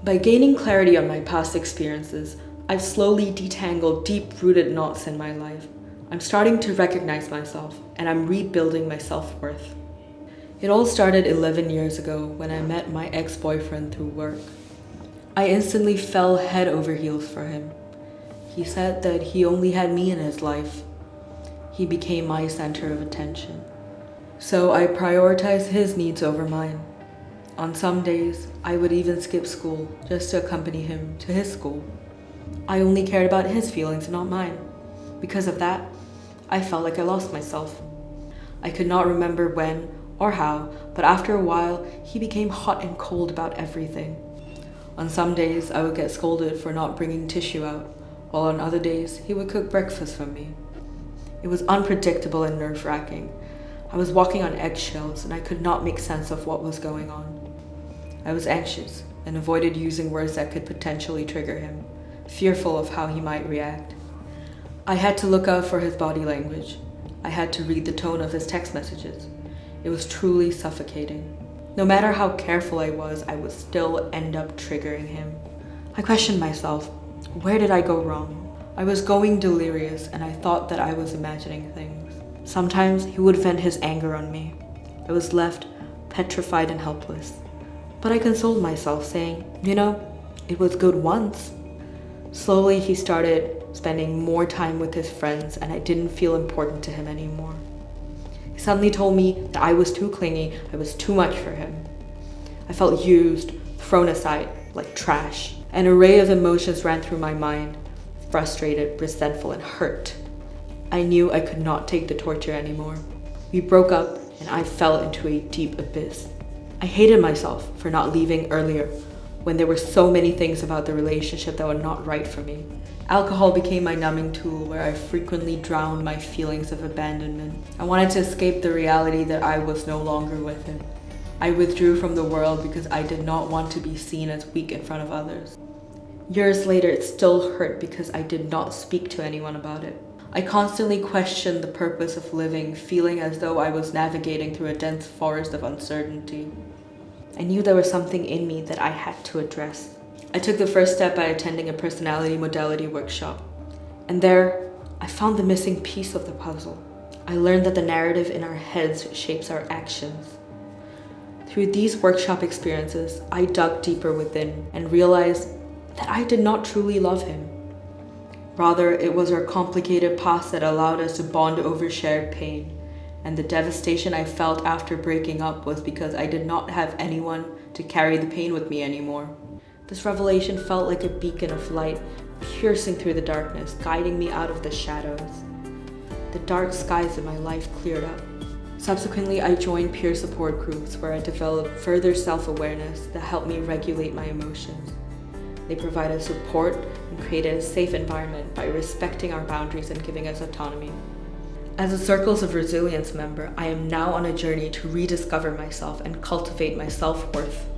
By gaining clarity on my past experiences, I've slowly detangled deep-rooted knots in my life. I'm starting to recognize myself, and I'm rebuilding my self-worth. It all started 11 years ago when I met my ex-boyfriend through work. I instantly fell head over heels for him. He said that he only had me in his life. He became my center of attention. So I prioritized his needs over mine. On some days, I would even skip school just to accompany him to his school. I only cared about his feelings and not mine. Because of that, I felt like I lost myself. I could not remember when or how, but after a while, he became hot and cold about everything. On some days, I would get scolded for not bringing tissue out, while on other days, he would cook breakfast for me. It was unpredictable and nerve-wracking. I was walking on eggshells and I could not make sense of what was going on. I was anxious and avoided using words that could potentially trigger him, fearful of how he might react. I had to look out for his body language. I had to read the tone of his text messages. It was truly suffocating. No matter how careful I would still end up triggering him. I questioned myself. Where did I go wrong? I was going delirious and I thought that I was imagining things. Sometimes he would vent his anger on me. I was left petrified and helpless. But I consoled myself saying, it was good once. Slowly he started spending more time with his friends and I didn't feel important to him anymore. He suddenly told me that I was too clingy, I was too much for him. I felt used, thrown aside, like trash. An array of emotions ran through my mind, frustrated, resentful, and hurt. I knew I could not take the torture anymore. We broke up and I fell into a deep abyss. I hated myself for not leaving earlier when there were so many things about the relationship that were not right for me. Alcohol became my numbing tool where I frequently drowned my feelings of abandonment. I wanted to escape the reality that I was no longer with him. I withdrew from the world because I did not want to be seen as weak in front of others. Years later, it still hurt because I did not speak to anyone about it. I constantly questioned the purpose of living, feeling as though I was navigating through a dense forest of uncertainty. I knew there was something in me that I had to address. I took the first step by attending a personality modality workshop. And there, I found the missing piece of the puzzle. I learned that the narrative in our heads shapes our actions. Through these workshop experiences, I dug deeper within and realized that I did not truly love him. Rather, it was our complicated past that allowed us to bond over shared pain. And the devastation I felt after breaking up was because I did not have anyone to carry the pain with me anymore. This revelation felt like a beacon of light, piercing through the darkness, guiding me out of the shadows. The dark skies of my life cleared up. Subsequently, I joined peer support groups where I developed further self-awareness that helped me regulate my emotions. They provided support and created a safe environment by respecting our boundaries and giving us autonomy. As a Circles of Resilience member, I am now on a journey to rediscover myself and cultivate my self-worth.